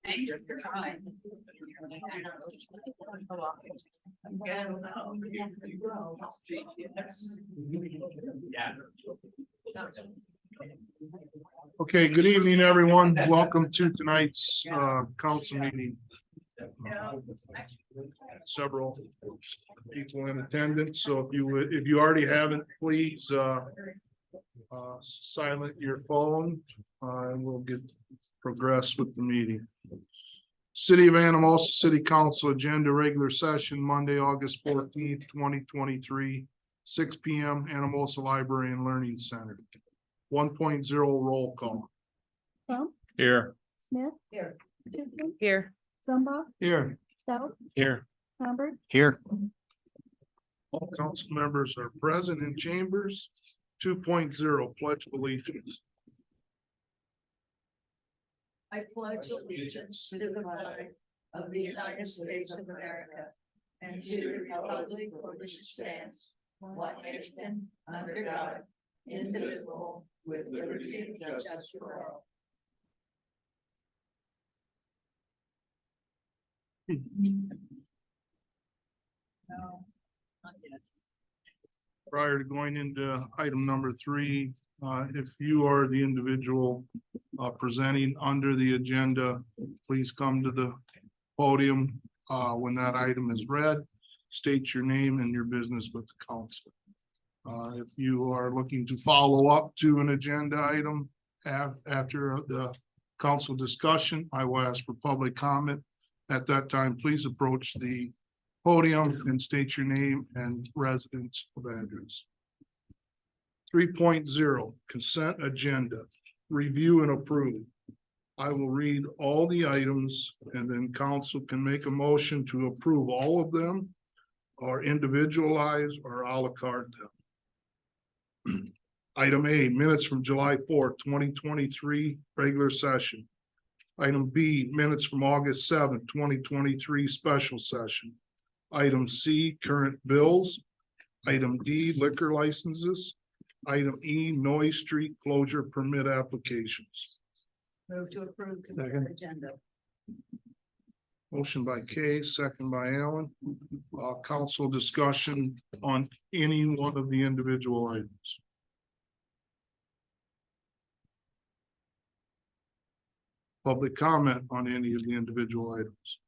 Okay, good evening, everyone. Welcome to tonight's council meeting. Several people in attendance, so if you already haven't, please silent your phone and we'll progress with the meeting. City of Anamosa City Council agenda regular session Monday, August 14th, 2023, 6 p.m. Anamosa Library and Learning Center. 1.0 roll call. Trump, Here. Smith. Here. Here. Zumba, Here. Stout, Here. Hubbard, Here. All council members are present in chambers. 2.0 pledge of allegiance. I pledge allegiance to the flag of the United States of America and to the republic for which it stands, one nation, under God, indivisible, with liberty and justice for all. No, not yet. Prior to going into item number 3, if you are the individual presenting under the agenda, please come to the podium when that item is read. State your name and your business with the council. If you are looking to follow up to an agenda item after the council discussion, I will ask for public comment. At that time, please approach the podium and state your name and residence of address. 3.0 consent agenda, review and approve. I will read all the items and then council can make a motion to approve all of them or individualize or a la carte them. Item A, minutes from July 4th, 2023, regular session. Item B, minutes from August 7th, 2023, special session. Item C, current bills. Item D, liquor licenses. Item E, noise street closure permit applications. Move to approve consent agenda. Motion by Kay, second by Allen. Council discussion on any one of the individual items. Public comment on any of the individual items.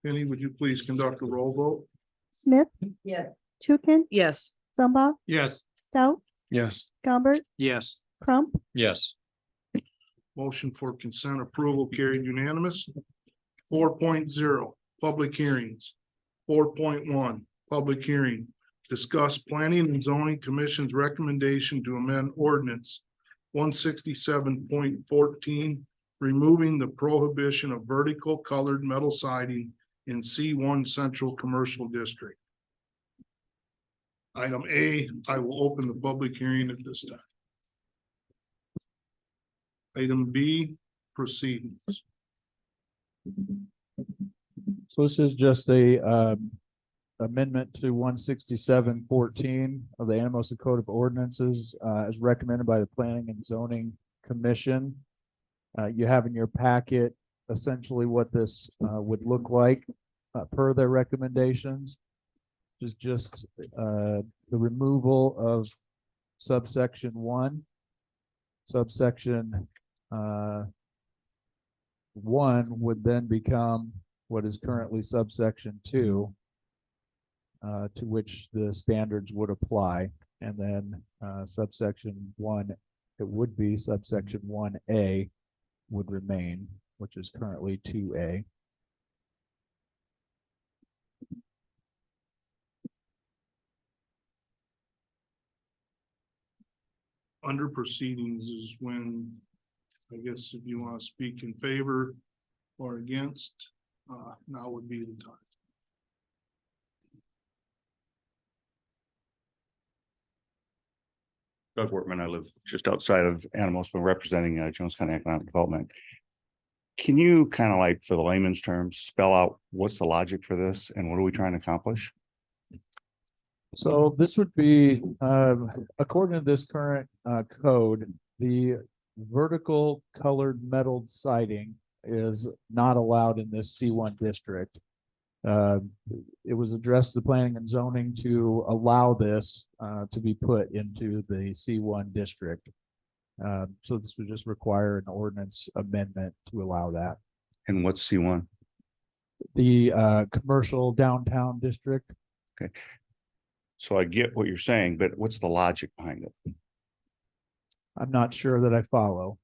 Penny, would you please conduct a roll vote? Smith, Yes. Tukin, Yes. Zumba, Yes. Stout, Yes. Hubbard, Yes. Crump, Yes. Motion for consent approval carried unanimous. 4.0, public hearings. 4.1, public hearing. Discuss planning and zoning commission's recommendation to amend ordinance 167.14, removing the prohibition of vertical colored metal siding in C1 Central Commercial District. Item A, I will open the public hearing at this time. Item B, proceedings. So this is just a amendment to 167.14 of the Anamosa Code of Ordinances, as recommended by the Planning and Zoning Commission. You have in your packet essentially what this would look like per their recommendations. Is just the removal of subsection 1. Subsection 1 would then become what is currently subsection 2, to which the standards would apply, and then subsection 1, it would be subsection 1A would remain, which is currently 2A. Under proceedings is when, I guess if you want to speak in favor or against, now would be the time. Doug Wortman, I live just outside of Anamosa, representing Jones County Economic Development. Can you kind of like, for the layman's terms, spell out what's the logic for this and what are we trying to accomplish? So this would be, according to this current code, the vertical colored metal siding is not allowed in this C1 district. Uh, it was addressed to the planning and zoning to allow this to be put into the C1 district. So this would just require an ordinance amendment to allow that. And what's C1? The commercial downtown district. So I get what you're saying, but what's the logic behind it? I'm not sure that I follow.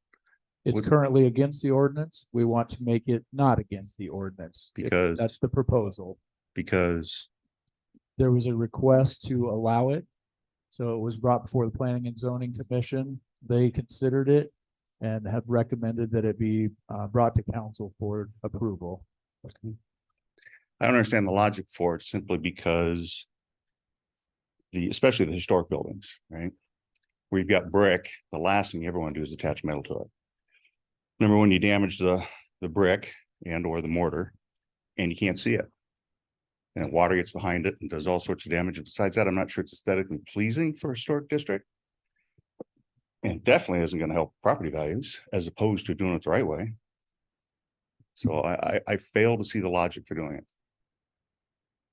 It's Would- currently against the ordinance. We want to make it not against the ordinance. Because- That's the proposal. Because, There was a request to allow it. So it was brought before the Planning and Zoning Commission. They considered it and have recommended that it be brought to council for approval. I don't understand the logic for it simply because especially the historic buildings, right? Where you've got brick, the last thing you ever want to do is attach metal to it. Remember when you damage the brick and or the mortar and you can't see it? And water gets behind it and does all sorts of damage. And besides that, I'm not sure it's aesthetically pleasing for a historic district. And it definitely isn't going to help property values as opposed to doing it the right way. So I fail to see the logic for doing it.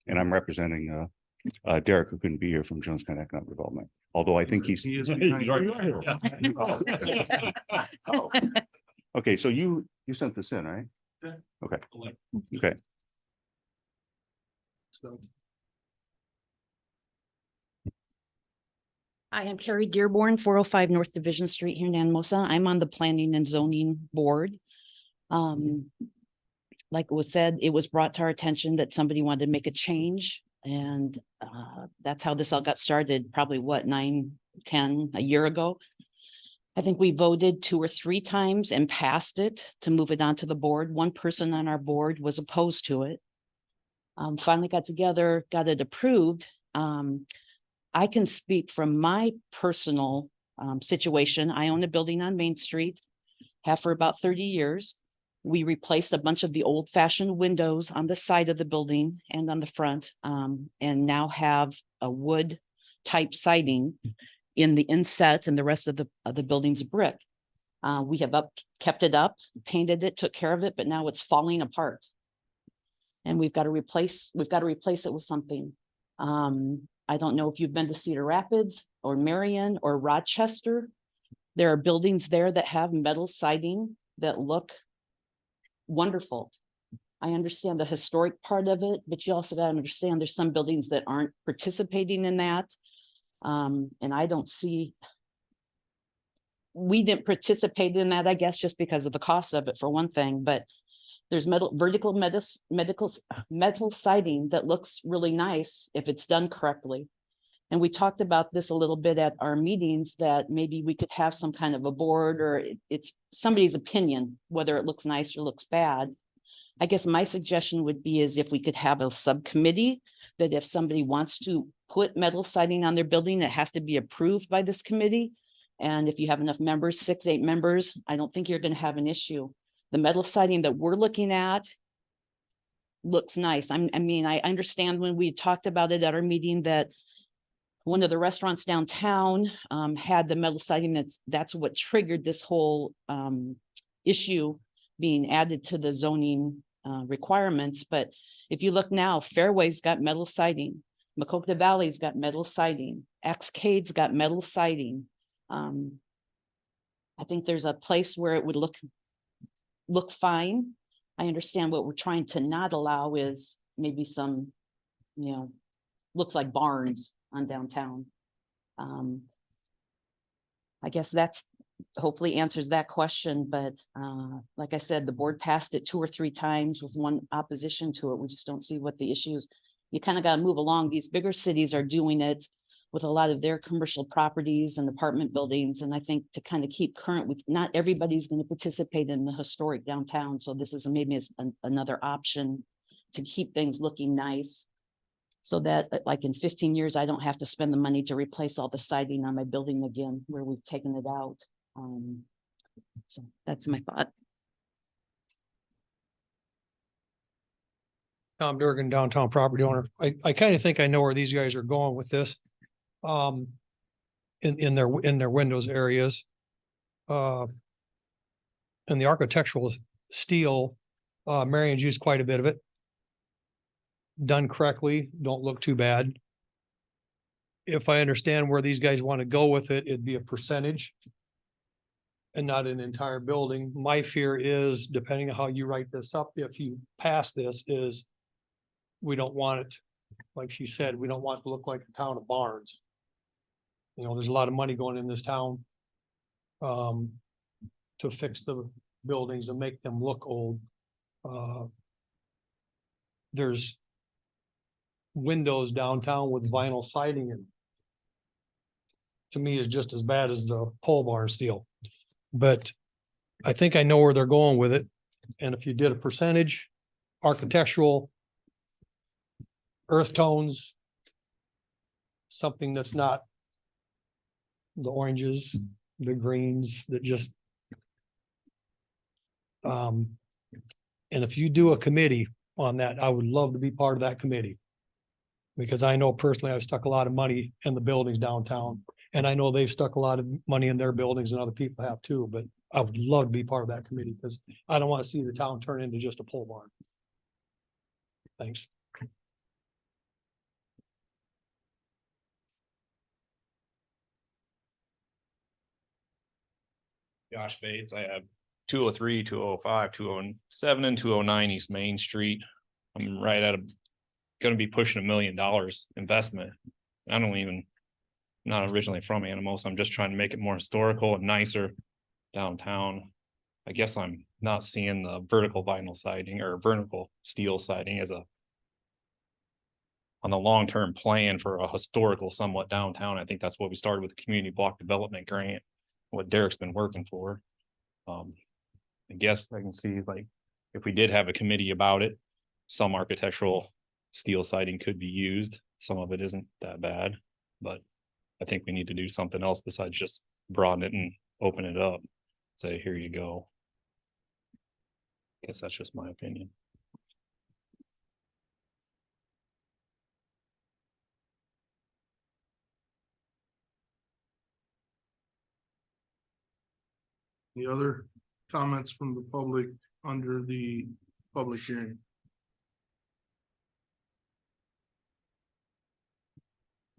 And I'm representing Derek, who couldn't be here from Jones County Economic Development, although I think he's. He is behind Oh. Okay, so you sent this in, right? Yeah. Okay, okay. So, Hi, I'm Carrie Dearborn, 405 North Division Street here in Anamosa. I'm on the Planning and Zoning Board. Like it was said, it was brought to our attention that somebody wanted to make a change. And that's how this all got started, probably what, 9, 10, a year ago. I think we voted 2 or 3 times and passed it to move it onto the board. One person on our board was opposed to it. Finally got together, got it approved. I can speak from my personal situation. I own a building on Main Street, have for about 30 years. We replaced a bunch of the old fashioned windows on the side of the building and on the front, and now have a wood type siding in the inset, and the rest of the building's brick. We have kept it up, painted it, took care of it, but now it's falling apart. And we've got to replace it with something. I don't know if you've been to Cedar Rapids or Marion or Rochester. There are buildings there that have metal siding that look wonderful. I understand the historic part of it, but you also got to understand there's some buildings that aren't participating in that. And I don't see, we didn't participate in that, I guess, just because of the cost of it for one thing, but there's vertical metal siding that looks really nice if it's done correctly. And we talked about this a little bit at our meetings, that maybe we could have some kind of a board, or it's somebody's opinion, whether it looks nice or looks bad. I guess my suggestion would be is if we could have a subcommittee, that if somebody wants to put metal siding on their building, it has to be approved by this committee. And if you have enough members, 6, 8 members, I don't think you're going to have an issue. The metal siding that we're looking at looks nice. I mean, I understand when we talked about it at our meeting that one of the restaurants downtown had the metal siding. That's what triggered this whole issue being added to the zoning requirements. But if you look now, Fairway's got metal siding, Maquoketa Valley's got metal siding, Xcade's got metal siding. I think there's a place where it would look fine. I understand what we're trying to not allow is maybe some, looks like barns on downtown. I guess that's hopefully answers that question, but like I said, the board passed it 2 or 3 times with one opposition to it. We just don't see what the issues. You kind of got to move along. These bigger cities are doing it with a lot of their commercial properties and apartment buildings. And I think to kind of keep current with, not everybody's going to participate in the historic downtown. So this is maybe another option to keep things looking nice, so that like in 15 years, I don't have to spend the money to replace all the siding on my building again, where we've taken it out. So that's my thought. Tom Durgan, downtown property owner. I kind of think I know where these guys are going with this. In their windows areas. and the architectural steel, Marion's used quite a bit of it. Done correctly, don't look too bad. If I understand where these guys want to go with it, it'd be a percentage and not an entire building. My fear is, depending on how you write this up, if you pass this, is we don't want it, like she said, we don't want it to look like a town of barns. You know, there's a lot of money going in this town to fix the buildings and make them look old. There's windows downtown with vinyl siding and to me is just as bad as the pole barn steel. But I think I know where they're going with it. And if you did a percentage, architectural, earth tones, something that's not the oranges, the greens that just and if you do a committee on that, I would love to be part of that committee. Because I know personally, I've stuck a lot of money in the buildings downtown. And I know they've stuck a lot of money in their buildings and other people have too, but I would love to be part of that committee because I don't want to see the town turn into just a pole barn. Thanks. Josh Bates. I have 203, 205, 207, and 209 East Main Street. I'm right at gonna be pushing $1 million investment. I don't even, not originally from Anamosa. I'm just trying to make it more historical and nicer downtown. I guess I'm not seeing the vertical vinyl siding or vertical steel siding as on the long-term plan for a historical somewhat downtown. I think that's what we started with the community block development grant, what Derek's been working for. I guess I can see like if we did have a committee about it, some architectural steel siding could be used. Some of it isn't that bad, but I think we need to do something else besides just broaden it and open it up. Say, here you go. Guess that's just my opinion. Any other comments from the public under the public hearing?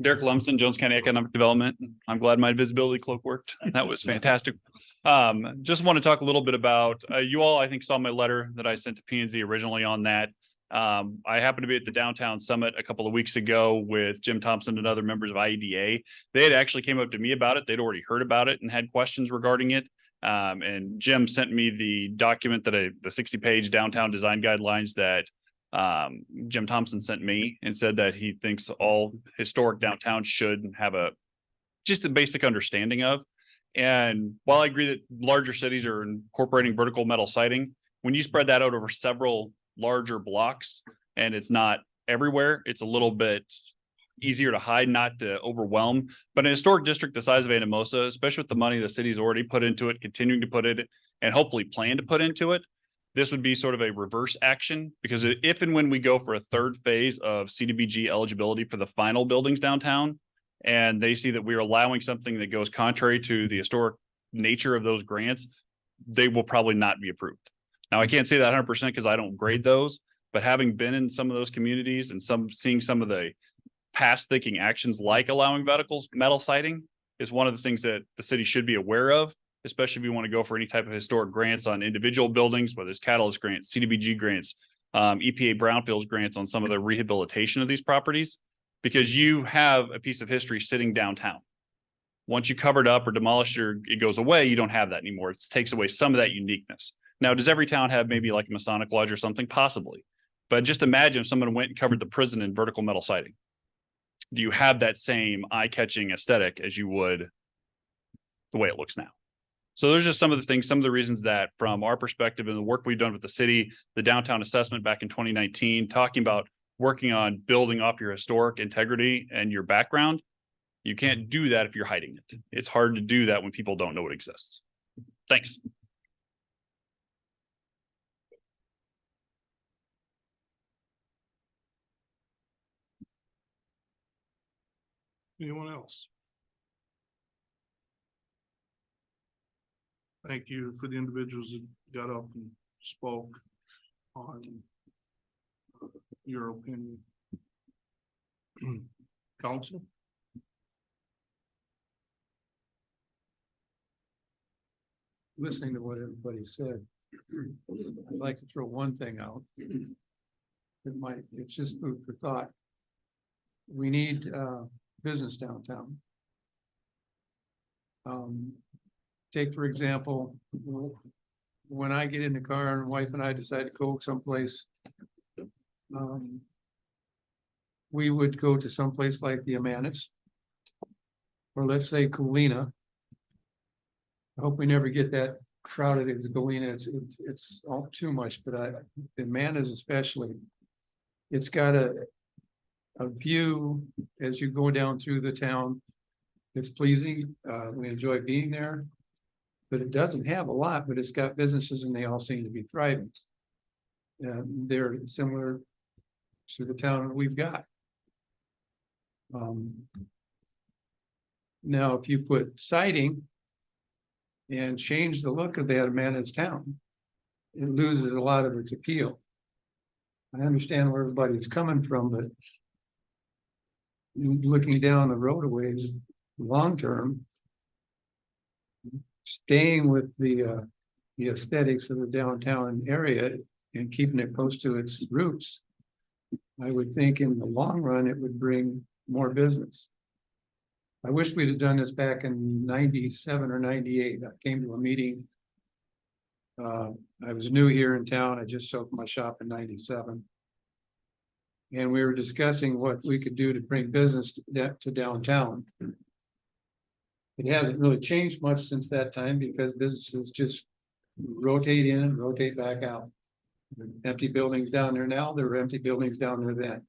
Derek Lumsden, Jones County Economic Development. I'm glad my visibility cloak worked. That was fantastic. Just want to talk a little bit about, you all, I think, saw my letter that I sent to P and Z originally on that. I happened to be at the downtown summit a couple of weeks ago with Jim Thompson and other members of IEDA. They had actually came up to me about it. They'd already heard about it and had questions regarding it. And Jim sent me the document that the 60-page downtown design guidelines that Jim Thompson sent me and said that he thinks all historic downtown should have just a basic understanding of. And while I agree that larger cities are incorporating vertical metal siding, when you spread that out over several larger blocks and it's not everywhere, it's a little bit easier to hide, not to overwhelm. But an historic district the size of Anamosa, especially with the money the city's already put into it, continuing to put it, and hopefully plan to put into it, this would be sort of a reverse action, because if and when we go for a third phase of CDBG eligibility for the final buildings downtown, and they see that we are allowing something that goes contrary to the historic nature of those grants, they will probably not be approved. Now, I can't say that 100% because I don't grade those, but having been in some of those communities and seeing some of the past thinking actions like allowing vertical metal siding is one of the things that the city should be aware of, especially if you want to go for any type of historic grants on individual buildings, whether it's catalyst grants, CDBG grants, EPA brownfields grants on some of the rehabilitation of these properties, because you have a piece of history sitting downtown. Once you cover it up or demolish it goes away, you don't have that anymore. It takes away some of that uniqueness. Now, does every town have maybe like a Masonic Lodge or something? Possibly. But just imagine if someone went and covered the prison in vertical metal siding. Do you have that same eye-catching aesthetic as you would the way it looks now? So there's just some of the things, some of the reasons that from our perspective and the work we've done with the city, the downtown assessment back in 2019, talking about working on building up your historic integrity and your background, you can't do that if you're hiding it. It's hard to do that when people don't know it exists. Thanks. Anyone else? Thank you for the individuals that got up and spoke on your opinion. Council? Listening to what everybody said, I'd like to throw one thing out. It's just food for thought. We need business downtown. Take for example, when I get in the car and wife and I decide to go someplace, we would go to someplace like the Anamosa, or let's say Colina. I hope we never get that crowded as Galena. It's all too much, but the Anamosa especially, it's got a view as you go down through the town. It's pleasing. We enjoy being there, but it doesn't have a lot, but it's got businesses and they all seem to be thriving. They're similar to the town that we've got. Now, if you put siding and change the look of that Anamosa town, it loses a lot of its appeal. I understand where everybody's coming from, but looking down the roadways, long term, staying with the aesthetics of the downtown area and keeping it close to its roots, I would think in the long run, it would bring more business. I wish we'd have done this back in 97 or 98. I came to a meeting. I was new here in town. I just opened my shop in 97. And we were discussing what we could do to bring business to downtown. It hasn't really changed much since that time because businesses just rotate in and rotate back out. Empty buildings down there now, there were empty buildings down there then.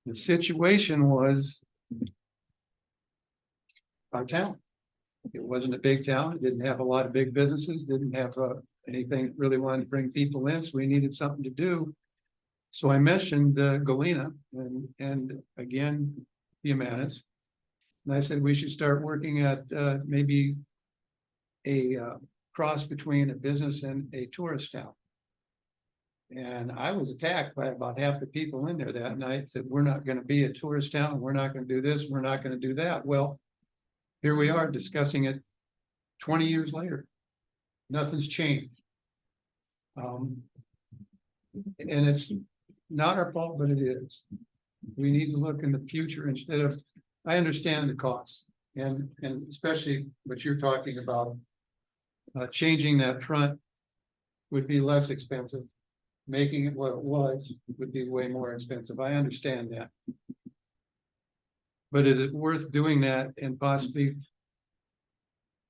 The situation was our town. It wasn't a big town. It didn't have a lot of big businesses, didn't have anything really wanted to bring people in. So we needed something to do. So I mentioned Galena and again, the Anamosa. And I said, we should start working at maybe a cross between a business and a tourist town. And I was attacked by about half the people in there that night, said, we're not going to be a tourist town. We're not going to do this. We're not going to do that. Well, here we are discussing it 20 years later. Nothing's changed. And it's not our fault, but it is. We need to look in the future instead of, I understand the costs and especially what you're talking about, changing that front would be less expensive. Making it what it was would be way more expensive. I understand that. But is it worth doing that and possibly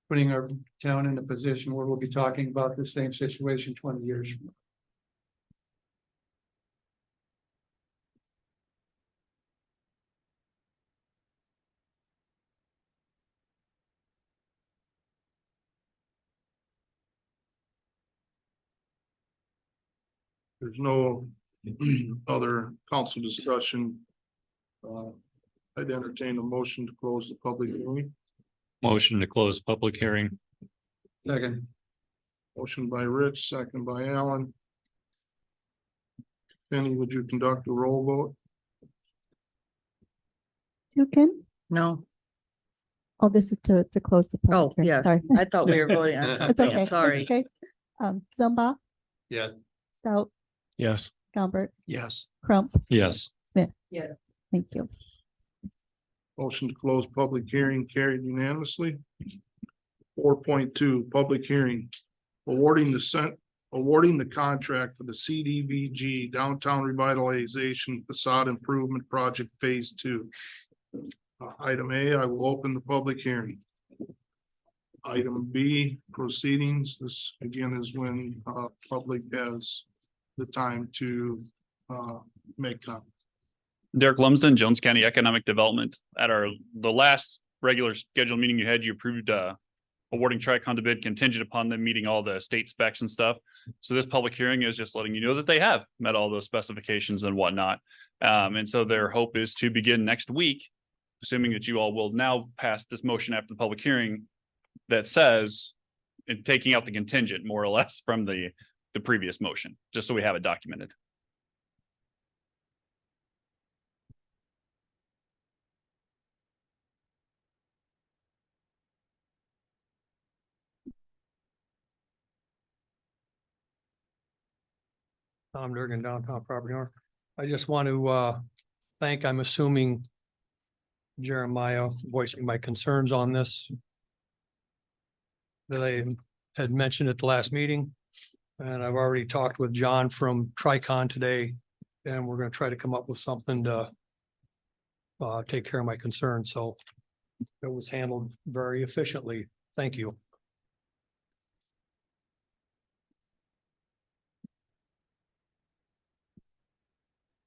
putting our town in a position where we'll be talking about the same situation 20 years from now? There's no other council discussion. I'd entertain a motion to close the public hearing. Motion to close public hearing. Second. Motion by Rich, second by Alan. Penny, would you conduct a roll vote? Tukin? No. Oh, this is to close the. Oh, public hearing. yeah. Sorry. I thought we were voting on It's something. okay. I'm sorry. It's okay. Zumba, Yes. Stout, Yes. Galbert, Yes. Crump, Yes. Smith. Yeah. Thank you. Motion to close public hearing carried unanimously. 4.2, public hearing. Awarding the contract for the CDBG Downtown Revitalization Facade Improvement Project Phase 2. Item A, I will open the public hearing. Item B, proceedings. This again is when public has the time to make comments. Derek Lumsden, Jones County Economic Development. At the last regular scheduled meeting you had, you approved awarding Tricon to bid contingent upon them meeting all the state specs and stuff. So this public hearing is just letting you know that they have met all those specifications and whatnot. And so their hope is to begin next week, assuming that you all will now pass this motion after the public hearing, that says, and taking out the contingent more or less from the previous motion, just so we have it documented. Tom Durgan, downtown property owner. I just want to thank, I'm assuming, Jeremiah voicing my concerns on this that I had mentioned at the last meeting. And I've already talked with John from Tricon today, and we're gonna try to come up with something to take care of my concerns. So it was handled very efficiently. Thank you.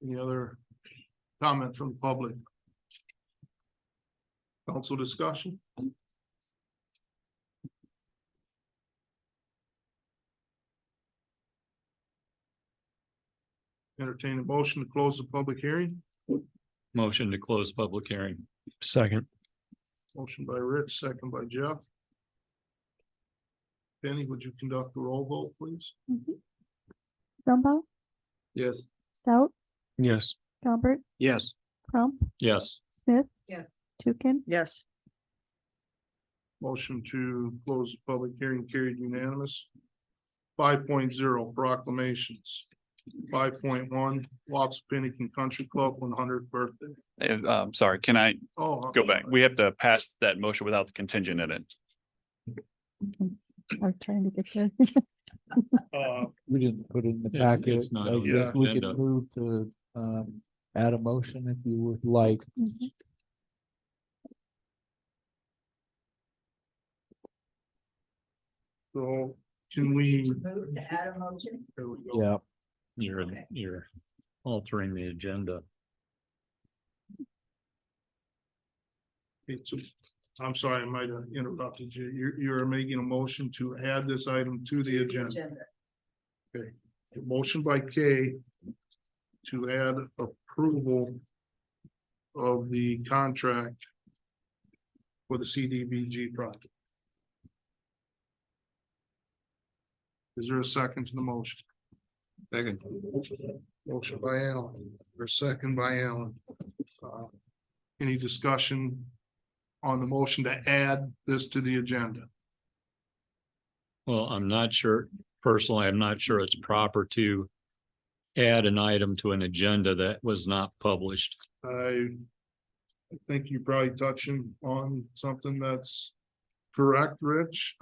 Any other comment from the public? Council discussion? Entertain a motion to close the public hearing. Motion to close public hearing. Second. Motion by Rich, second by Jeff. Penny, would you conduct a roll vote, please? Zumba, Yes. Stout, Yes. Calvert, Yes. Crump, Yes. Smith. Yes. Tukin, Yes. Motion to close the public hearing carried unanimous. 5.0 proclamations. 5.1 Watts Pinican Country Club 100th birthday. Sorry, can I Oh. go back? We have to pass that motion without the contingent in it. I was trying to get there. We didn't put it in the It's- packet. it's not I on the guess we could agenda. move to add a motion if you would like. Mhm. So can we? Move to add a motion. There we go. Yeah, You're altering the agenda. It's, I'm sorry, I might have interrupted you. You're making a motion to add this item to the agenda. A motion by Kay to add approval of the contract for the CDBG project. Is there a second to the motion? Second. Motion by Alan, or second by Alan. Any discussion on the motion to add this to the agenda? Well, I'm not sure, personally, I'm not sure it's proper to add an item to an agenda that was not published. I think you're probably touching on something that's correct, Rich.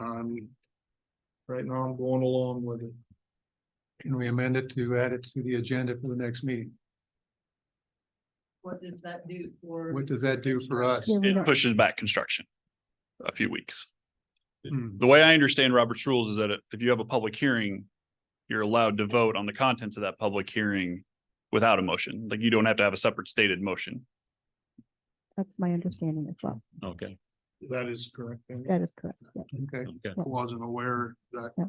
Right now I'm going along with it. Can we amend it to add it to the agenda for the next meeting? What does that do for? What does that do for us? Yeah, we It don't- pushes back construction a few weeks. Hmm. The way I understand Robert's rules is that if you have a public hearing, you're allowed to vote on the contents of that public hearing without a motion. Like you don't have to have a separate stated motion. That's my understanding as well. Okay, That is correct. I That is correct. Yeah. Okay. okay. wasn't aware that Yeah.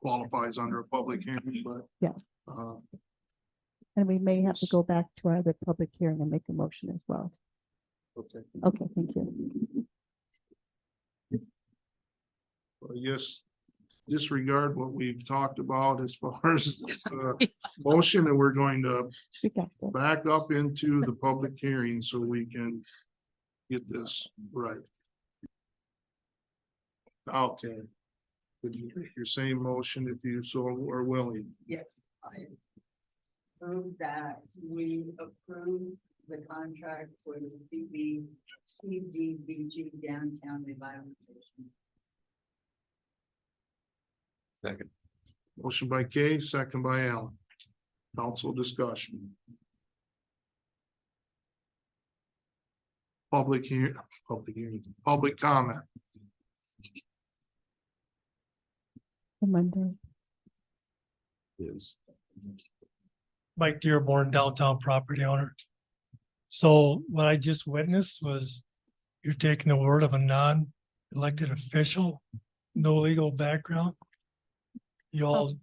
qualifies under a public hearing, but. Yeah. Uh, And we may have to go back to our other public hearing and make a motion as well. okay, Okay, thank you. I guess disregard what we've talked about as far as this, motion, and we're going to We got that. back up into the public hearing so we can get this right. Okay. Would you make your same motion if you so are willing? Yes, I move that we approve the contract for the CDBG downtown revitalization. Second. Motion by Kay, second by Alan. Council discussion. Public hearing, public comment. On Monday. is. Mike Dearborn, downtown property owner. So what I just witnessed was you're taking the word of a non-elected official, no legal background. You all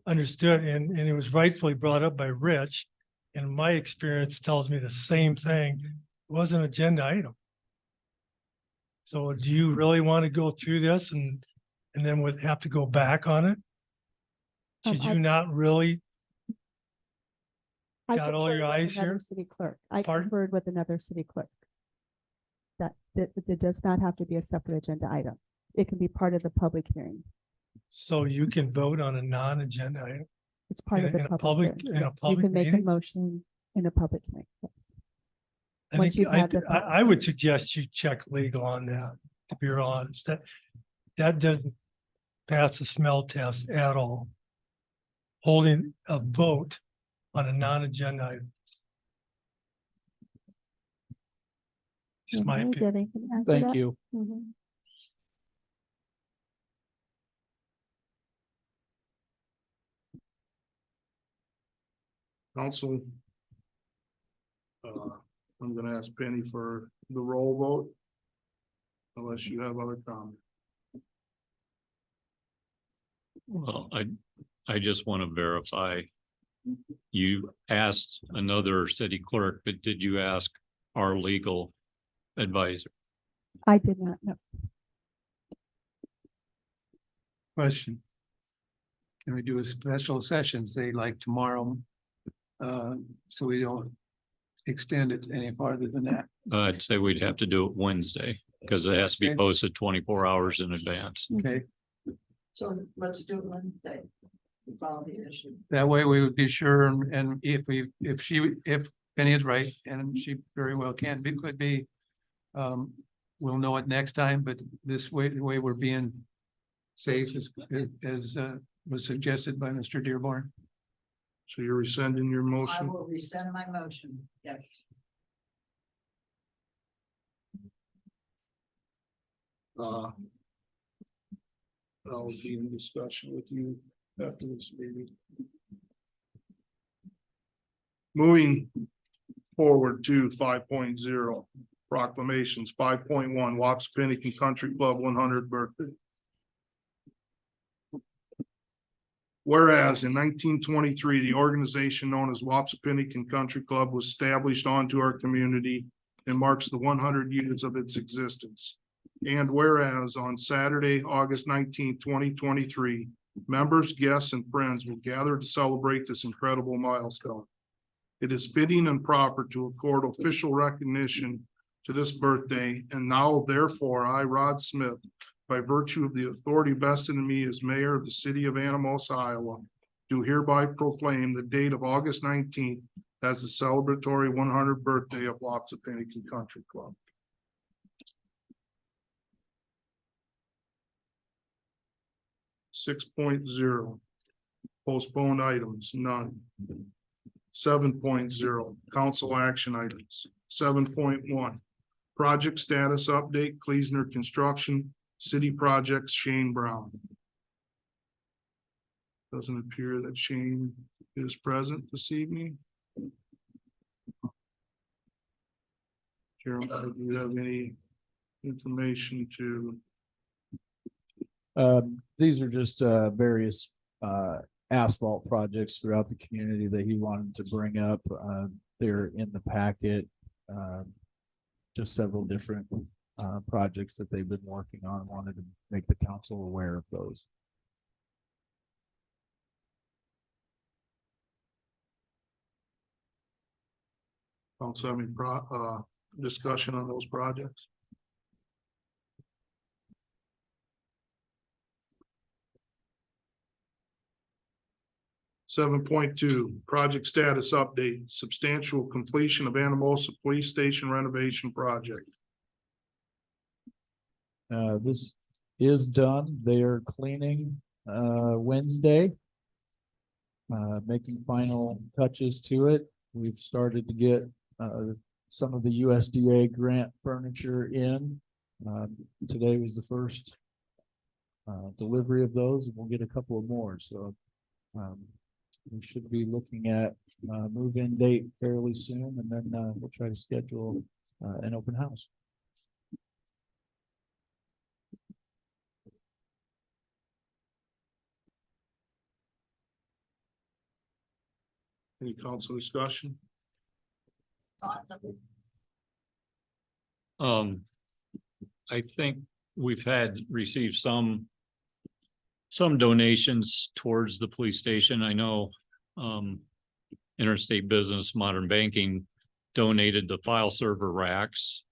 understood and it was rightfully brought up by Rich. And my experience tells me the same thing. It was an agenda item. So do you really want to go through this and then would have to go back on it? Should I- you not really? I Got all conferred your with eyes another here? City clerk. I Pardon? conferred with another city clerk. That does not have to be a separate agenda item. It can be part of the public hearing. So you can vote on a non-agenda item? It's part of In the a public public- hearing. in a Yes, you public can make a meeting? motion in a public hearing. Yes. I Once think you've had the public I would suggest you check legal on that, to be real honest, that doesn't pass the smell test at all. Holding a vote on a non-agenda item. Just my Okay, opinion. Debbie, can you answer Thank that? you. Mhm. Council. I'm gonna ask Penny for the roll vote. Unless you have other comments. Well, I just want to verify. You asked another city clerk, but did you ask our legal advisor? I did not know. Question. Can we do a special session, say like tomorrow? So we don't extend it any farther than that. I'd say we'd have to do it Wednesday because it has to be Okay. posted 24 hours in advance. Okay, So let's do it Wednesday. Resolve the issue. that way we would be sure, and if Penny is right, and she very well can be, could be. We'll know it next time, but this way, the way we're being safe as was suggested by Mr. Dearborn. So you're rescinding your I motion? will rescind my motion, yes. I'll be in discussion with you after this meeting. Moving forward to 5.0 proclamations, 5.1 Wapsipinicon Country Club 100th birthday. Whereas in 1923, the organization known as Wapsipinicon Country Club was established onto our community and marks the 100 years of its existence. And whereas on Saturday, August 19, 2023, members, guests, and friends will gather to celebrate this incredible milestone. It is fitting and proper to accord official recognition to this birthday, and now therefore I, Rod Smith, by virtue of the authority vested in me as mayor of the city of Anamosa, Iowa, do hereby proclaim the date of August 19th as the celebratory 100th birthday of Wapsipinicon Country Club. Six point zero, postponed items, none. 7.0, council action items. 7.1, project status update, Kleesner Construction, city projects, Shane Brown. Doesn't appear that Shane is present this evening. Jeremy, do you have any information to? These are just various asphalt projects throughout the community that he wanted to bring up. They're in the packet. Just several different projects that they've been working on. Wanted to make the council aware of those. Also, have any discussion on those projects? Seven point two, project status update, substantial completion of Anamosa Police Station renovation project. This is done. They are cleaning Wednesday. Making final touches to it. We've started to get some of the USDA grant furniture in. Today was the first delivery of those, and we'll get a couple of more. So we should be looking at move-in date fairly soon, and then we'll try to schedule an open house. Any council discussion? Awesome. I think we've received some donations towards the police station. I know, Interstate Business Modern Banking donated the file server racks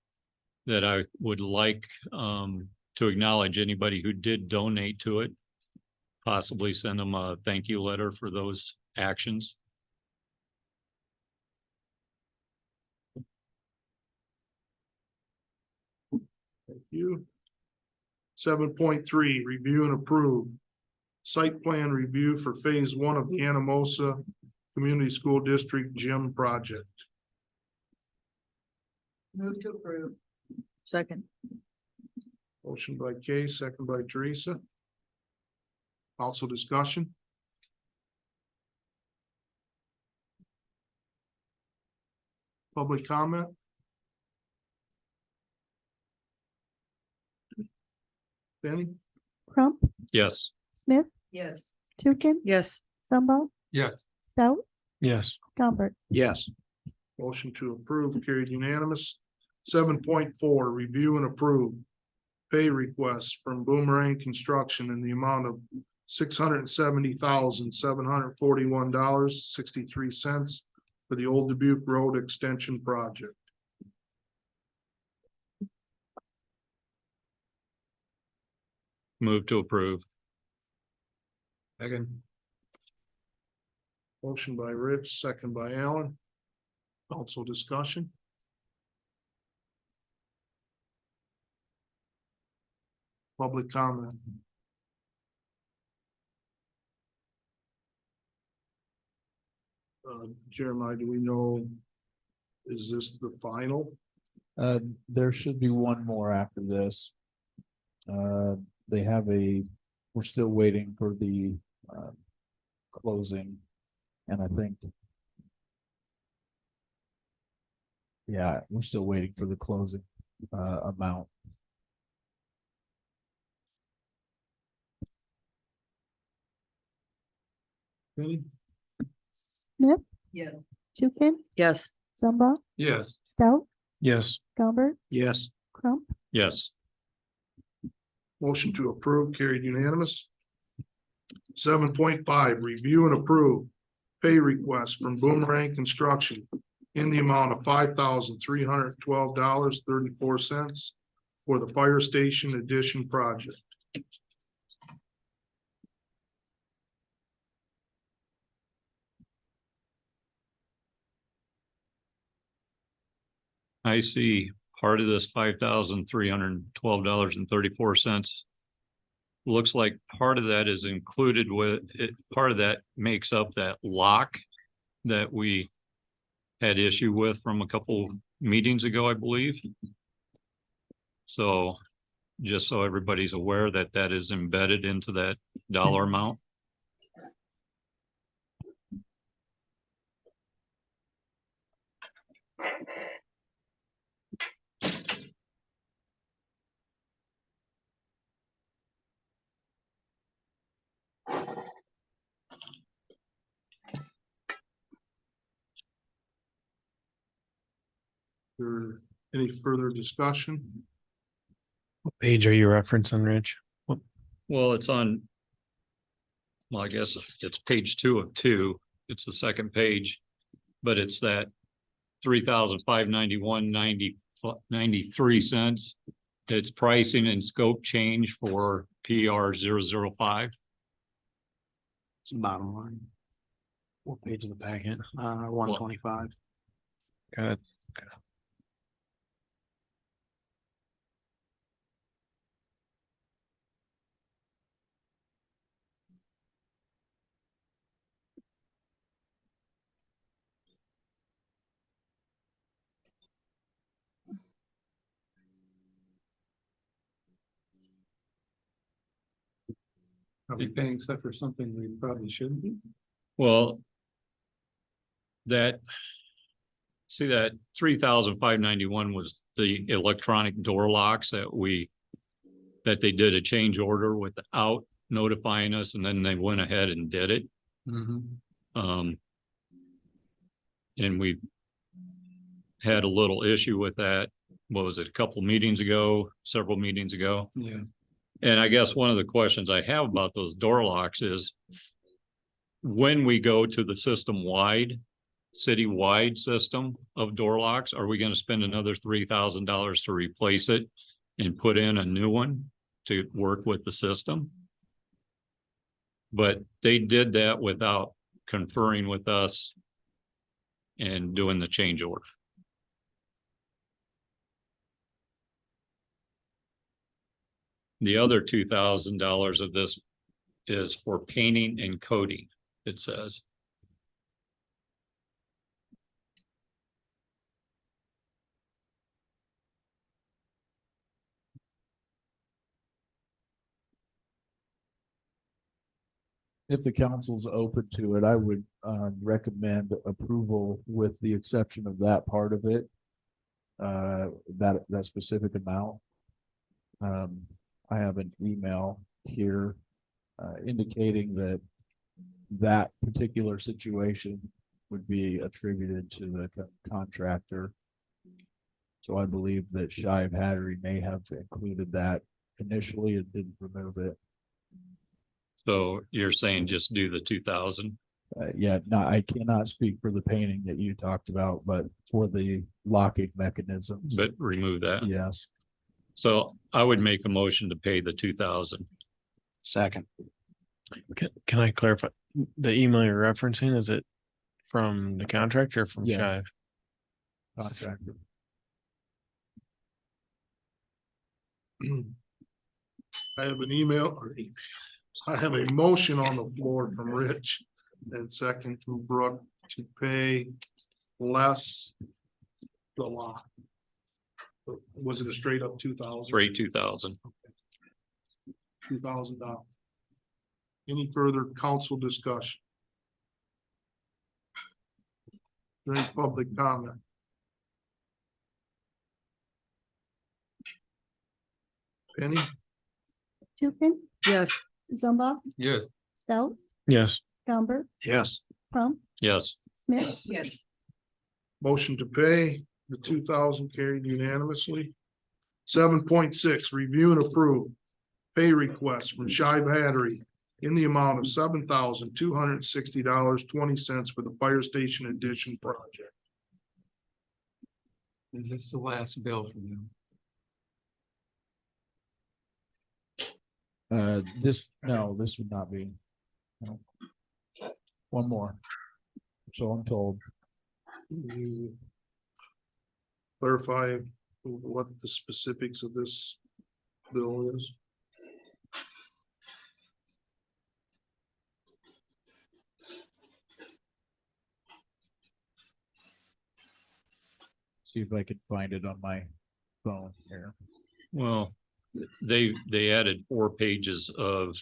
that I would like, to acknowledge anybody who did donate to it. Possibly send them a thank you letter for those actions. Thank you. 7.3, review and approve. Site plan review for phase 1 of the Anamosa Community School District Gym Project. Move to approve. Second. Motion by Kay, second by Teresa. Also discussion. Public comment. Benny? Crump, Yes. Smith, Yes. Tukin, Yes. Zumba, Yes. Stout, Yes. Gumbert. Yes. Motion to approve carried unanimous. 7.4, review and approve pay requests from Boomerang Construction in the amount of $670,741.63 for the Old Dubuque Road Extension Project. Move to approve. Second. Motion by Rich, second by Alan. Also discussion. Public comment. Jeremiah, do we know, is this the final? There should be one more after this. They have we're still waiting for the, closing. And I think. Yeah, we're still waiting for the closing, amount. Benny? Smith, Yes. Tukin, Yes. Zumba, Yes. Stout, Yes. Gumbert, Yes. Crump, Yes. Motion to approve carried unanimous. 7.5, review and approve pay request from Boomerang Construction in the amount of $5,312.34 for the fire station addition project. I see part of this $5,312.34. Looks like part of that is included with it. Part of that makes up that lock that we had issue with from a couple meetings ago, I believe. So just so everybody's aware that that is embedded into that dollar amount. There any further discussion? What page are you referencing, Rich? Well, it's on. Well, I guess it's page 2 of 2. It's the second page, but it's that 3,591.93. It's pricing and scope change for PR 005. It's the bottom line. What page of the packet? 125. Got it. Are we paying stuff for something we probably shouldn't be? Well, that, see that 3,591 was the electronic door locks that they did a change order without notifying us, and then they went ahead and did it. And we had a little issue with that what was it, a couple meetings ago, several meetings ago? Yeah. And I guess one of the questions I have about those door locks is when we go to the system-wide, city-wide system of door locks, are we gonna spend another $3,000 to replace it and put in a new one to work with the system? But they did that without conferring with us and doing the change order. The other $2,000 of this is for painting and coating, it says. If the council's open to it, I would recommend approval with the exception of that part of it. That specific amount. I have an email here indicating that that particular situation would be attributed to the contractor. So I believe that Shive Hattery may have included that initially. It didn't remove it. So you're saying just do the 2,000? Yeah, no, I cannot speak for the painting that you talked about, but for the locking mechanisms. But remove that. Yes, So I would make a motion to pay the 2,000. Second. Can I clarify, the email you're referencing, is it from the contractor or from Yeah. Shive? contractor. I have an email, I have a motion on the floor from Rich and second from Brooke to pay less the lot. Was it a straight up 2,000? Straight 2,000. $2,000. Any further council discussion? Any public comment? Penny? Tukin, Yes. Zumba, Yes. Stout, Yes. Schellenberg, Yes. Crump, Yes. Smith, Yes. Motion to pay the 2,000 carried unanimously. 7.6, review and approve pay request from Shive Hattery in the amount of $7,260.20 for the fire station addition project. Is this the last bill from them? This would not be. No. One more. So I'm told. Can you clarify what the specifics of this bill is? See if I can find it on my phone here. Well, they added 4 pages of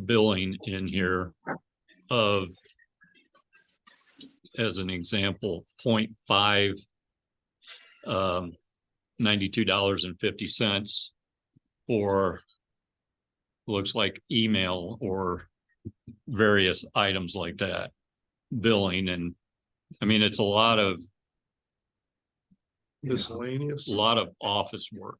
billing in here of, as an example, 0.5, $92.50 for looks like email or various items like that, billing. And I mean, it's a lot of Miscellaneous? office work.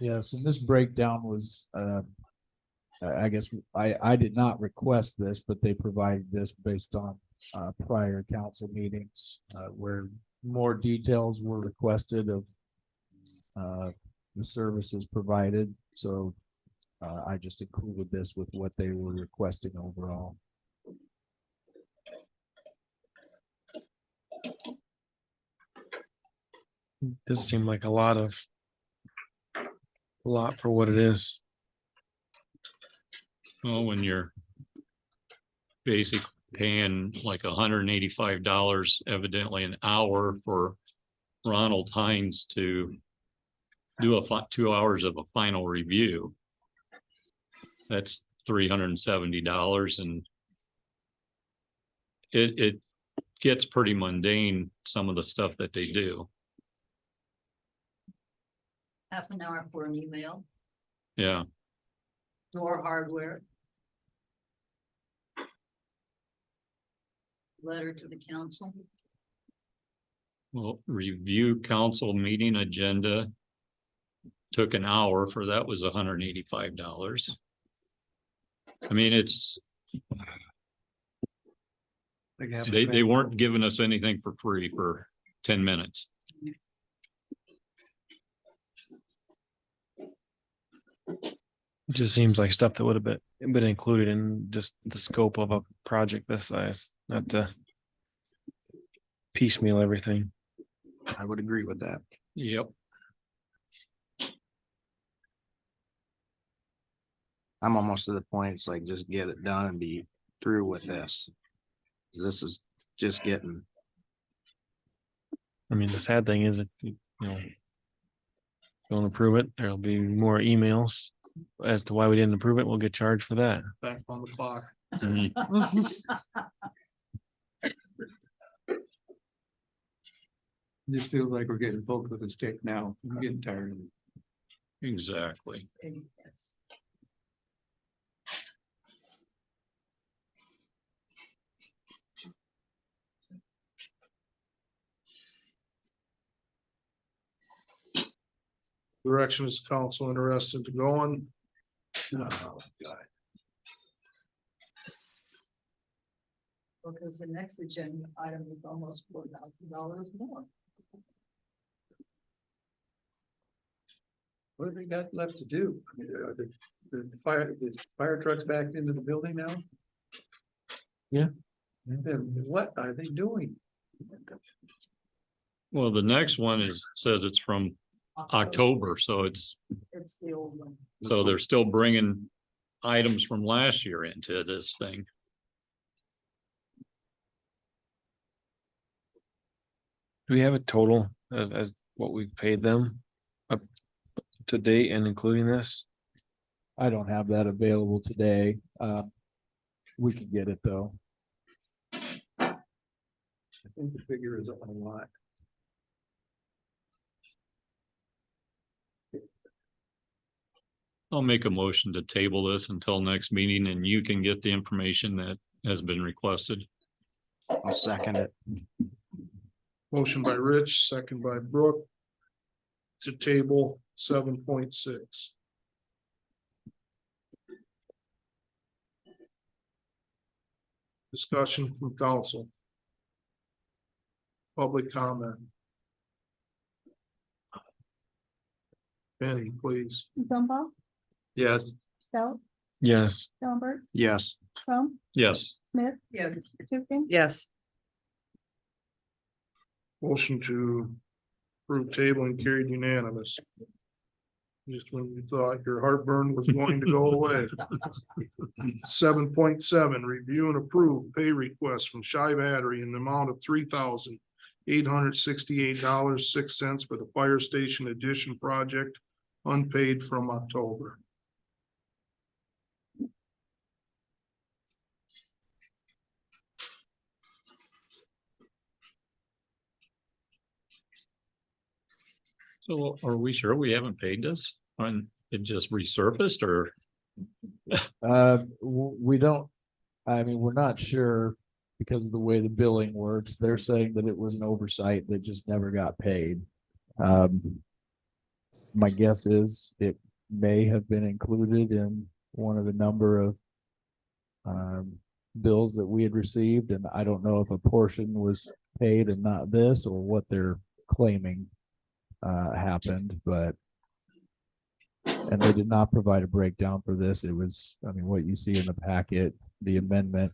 Yes, and this breakdown was, I guess I did not request this, but they provided this based on prior council meetings where more details were requested of the services provided. So I just included this with what they were requesting overall. This seemed like a lot for what it is. Well, when you're basic paying like $185 evidently an hour for Ronald Hines to do 2 hours of a final review, that's $370, and it gets pretty mundane, some of the stuff that they do. Half an hour for an email, Yeah. door hardware. letter to the council. Well, review council meeting agenda. Took an hour for that was $185. I mean, it's, they weren't giving us anything for free for 10 minutes. It just seems like stuff that would have been included in just the scope of a project this size, not to piecemeal everything. I would agree with that. Yep. I'm almost to the point, it's like, just get it done and be through with this. This is just getting, I mean, the sad thing is that, you know, don't approve it, there'll be more emails as to why we didn't approve it. We'll get charged for that. Back on the clock. Just feels like we're getting poked with a stick now. I'm getting tired of it. Exactly. Direction is council interested to go on? Because the next agenda item is almost $4,000 more. What have we got left to do? I mean, are the fire trucks back into the building now? Yeah. And what are they doing? Well, the next one says it's from October, so It's the old one. so they're still bringing items from last year into this thing. Do we have a total of as what we've paid them up to date and including this? I don't have that available today. We can get it though. I think the figure is a lot. I'll make a motion to table this until next meeting and you can get the information that has been requested. I'll second it. Motion by Rich, second by Brooke. To table 7.6. Discussion from council. Public comment. Penny, please. Zumba, Yes. Stout, Yes. Schoenberg, Yes. Crum, Yes. Smith, Yeah. Tukin, Yes. Motion to approve table and carried unanimous. Just when you thought your heartburn was going to go away. 7.7, review and approve pay request from Shy Battery in the amount of $3,868.06 for the fire station addition project, unpaid from October. So are we sure we haven't paid this? And it just resurfaced or? We don't, I mean, we're not sure because of the way the billing works. They're saying that it was an oversight that just never got paid. My guess is it may have been included in one of the number of bills that we had received, and I don't know if a portion was paid and not this, or what they're claiming happened, but and they did not provide a breakdown for this. It was, I mean, what you see in the packet, the amendment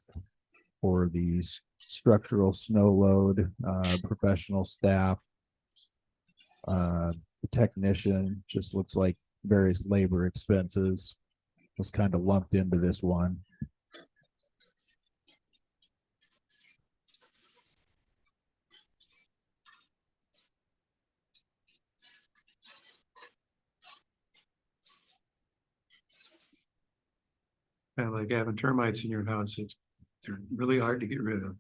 for the structural snow load, professional staff, the technician, just looks like various labor expenses was kind of lumped into this one. Kind of like having termites in your house. They're really hard to get rid of.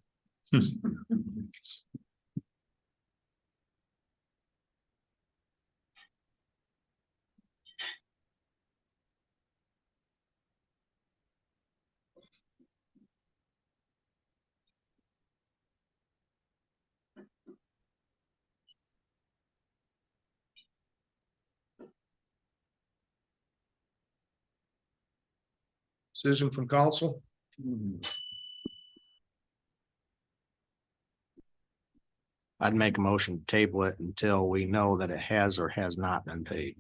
Decision from council? I'd make a motion to table it until we know that it has or has not been paid.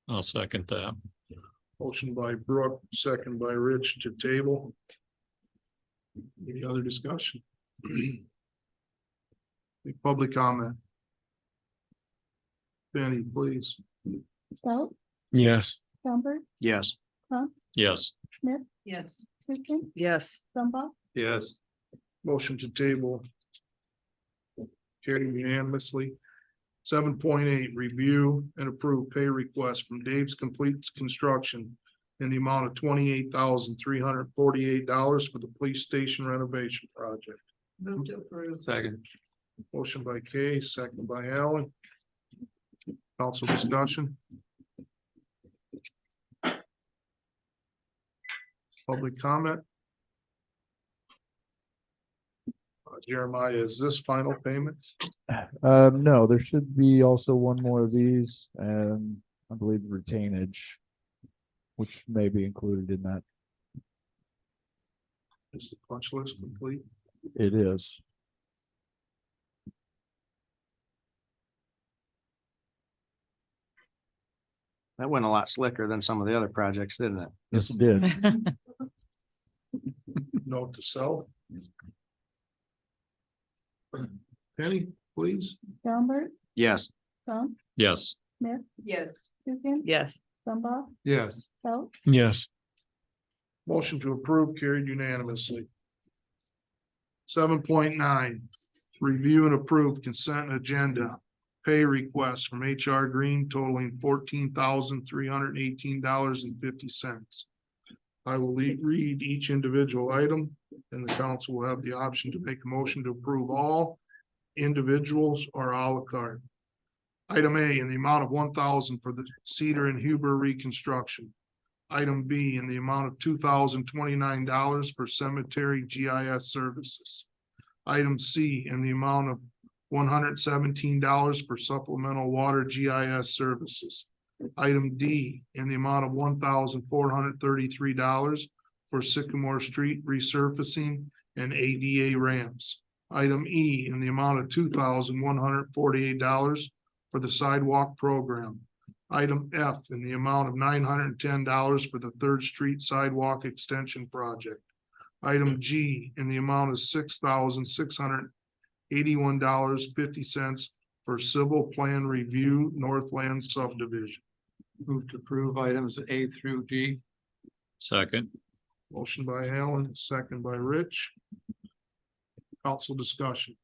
I'll second that. Motion by Brooke, second by Rich to table. Any other discussion? Any public comment? Benny, please. Stout, Yes. Schellenberg, Yes. Crump, Yes. Smith, Yes. Tukin, Yes. Zumba, Yes. Motion to table. Carried unanimously. 7.8, review and approve pay request from Dave's Complete Construction in the amount of $28,348 for the police station renovation project. Move to approve. Second. Motion by Kay, second by Alan. Council discussion. Public comment. Jeremiah, is this final payment? No, there should be also one more of these and I believe retainage, which may be included in that. Is the punch list complete? It is. That went a lot slicker than some of the other projects, didn't it? Yes, it did. Note to self. Penny, please. Schellenberg, Yes. Crump, Yes. Smith, Yes. Tukin, Yes. Zumba, Yes. Stout, Yes. Motion to approve carried unanimously. 7.9, review and approve consent agenda. Pay request from HR Green totaling $14,318.50. I will read each individual item and the council will have the option to make a motion to approve all individuals or a la carte. Item A, in the amount of 1,000 for the Cedar and Huber reconstruction. Item B, in the amount of $2,029 for cemetery GIS services. Item C, in the amount of $117 for supplemental water GIS services. Item D, in the amount of $1,433 for Sycamore Street resurfacing and ADA ramps. Item E, in the amount of $2,148 for the sidewalk program. Item F, in the amount of $910 for the Third Street Sidewalk Extension Project. Item G, in the amount of $6,681.50 for Civil Plan Review Northland Subdivision. Move to approve items A through G. Second. Motion by Alan, second by Rich. Council discussion.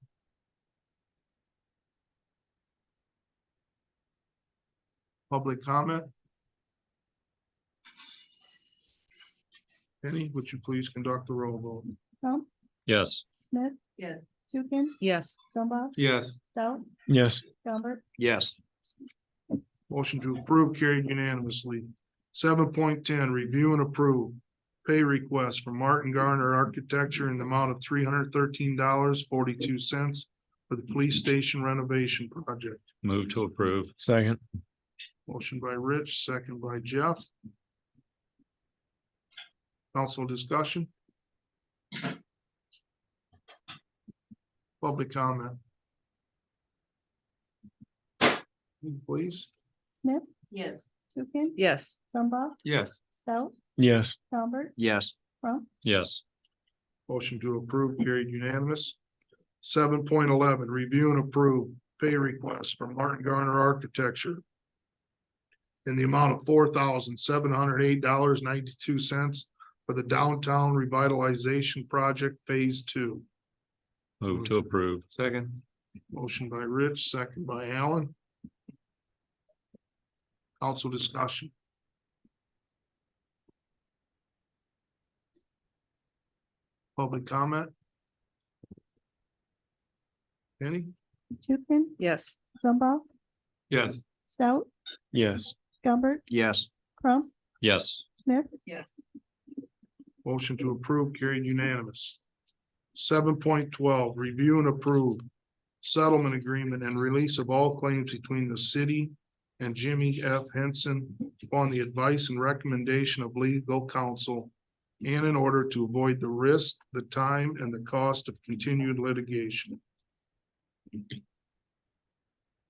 Public comment. Penny, would you please conduct the roll vote? Crump, Yes. Smith, Yes. Tukin, Yes. Zumba, Yes. Stout, Yes. Schellenberg, Yes. Motion to approve carried unanimously. 7.10, review and approve pay request from Martin Garner Architecture in the amount of $313.42 for the police station renovation project. Move to approve. Second. Motion by Rich, second by Jeff. Council discussion. Public comment. Please. Smith, Yes. Tukin, Yes. Zumba, Yes. Stout, Yes. Schellenberg, Yes. Crump, Yes. Motion to approve carried unanimous. 7.11, review and approve pay request from Martin Garner Architecture in the amount of $4,708.92 for the downtown revitalization project phase 2. Move to approve. Second. Motion by Rich, second by Alan. Council discussion. Public comment. Any? Tukin, Yes. Zumba, Yes. Stout, Yes. Schellenberg, Yes. Crump, Yes. Smith, Motion to approve carried unanimous. 7.12, review and approve settlement agreement and release of all claims between the city and Jimmy F. Henson upon the advice and recommendation of legal counsel and in order to avoid the risk, the time, and the cost of continued litigation.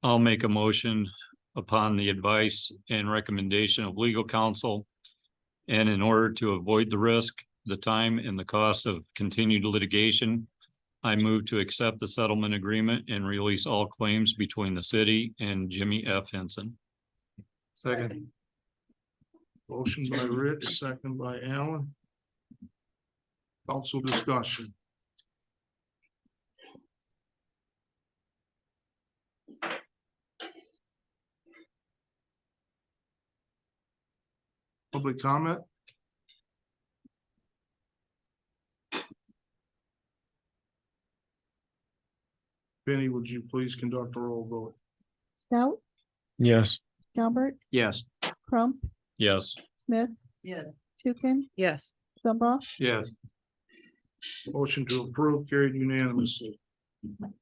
I'll make a motion upon the advice and recommendation of legal counsel. And in order to avoid the risk, the time and the cost of continued litigation, I move to accept the settlement agreement and release all claims between the city and Jimmy F. Henson. Second. Motion by Rich, second by Alan. Council discussion. Public comment? Benny, would you please conduct a roll vote? Stout, Yes. Calvert, Yes. Crump, Yes. Smith, Yes. Tukin, Yes. Zumba, Yes. Motion to approve carried unanimously.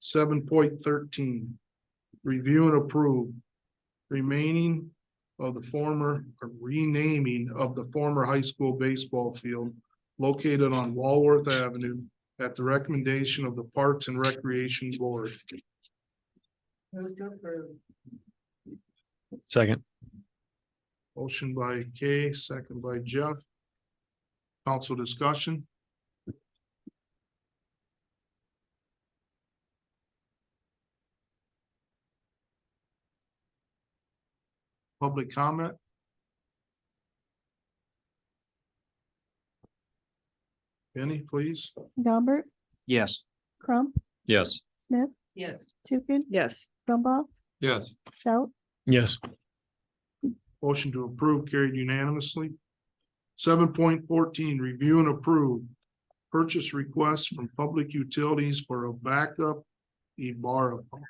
7.13. Review and approve remaining of the former, or renaming of the former high school baseball field located on Walworth Avenue at the recommendation of the Parks and Recreation Board. Move to approve. Second. Motion by Kay, second by Jeff. Council discussion. Public comment. Benny, please. Calvert, Yes. Crump, Yes. Smith, Yes. Tukin, Yes. Zumba, Yes. Stout, Yes. Motion to approve carried unanimously. 7.14. Review and approve purchase requests from public utilities for a backup Ibarra pump.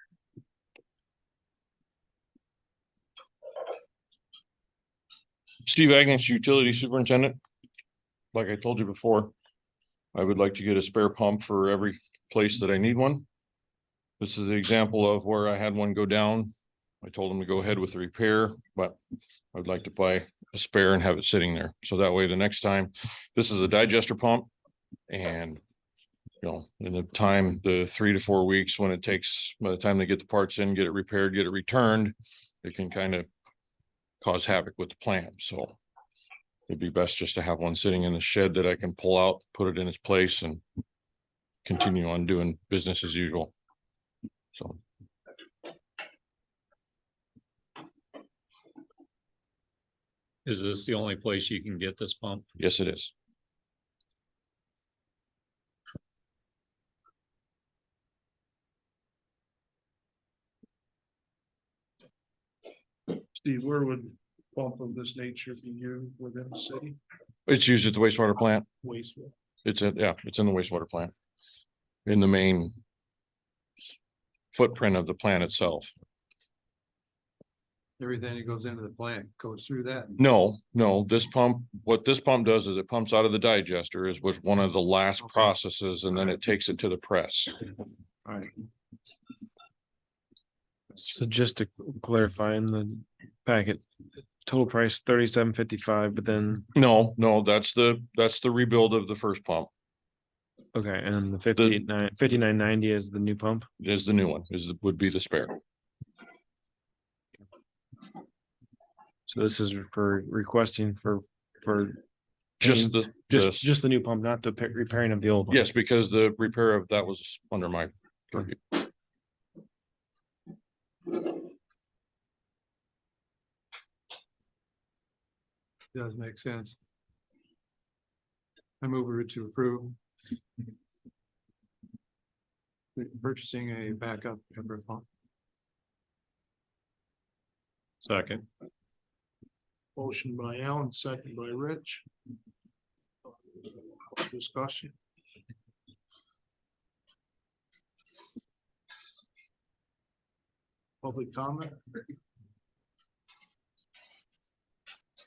Steve Agnes, Utility Superintendent. Like I told you before, I would like to get a spare pump for every place that I need one. This is the example of where I had one go down. I told them to go ahead with the repair, but I'd like to buy a spare and have it sitting there. So that way the next time, this is a digester pump. And in the time, the 3 to 4 weeks when it takes, by the time they get the parts in, get it repaired, get it returned, it can kind of cause havoc with the plant. So it'd be best just to have one sitting in the shed that I can pull out, put it in its place and continue on doing business as usual. So. Is this the only place you can get this pump? Yes, it is. Steve, where would pump of this nature be used within the city? It's used at the wastewater plant. Wastewater. It's in the wastewater plant. In the main footprint of the plant itself. Everything that goes into the plant goes through that. No, this pump, what this pump does is it pumps out of the digester is was one of the last processes and then it takes it to the press. All right. So just to clarify in the packet, total price $37.55, but then, No, that's the rebuild of the first pump. okay, and the $59.90 is the new pump. Is the new one, would be the spare. So this is for requesting for Just paying- the, just the new pump, not the repairing of the old one. yes, because the repair of that was under my purview. Does make sense. I move over to approve. Purchasing a backup temper pump. Second. Motion by Alan, second by Rich. Discussion. Public comment.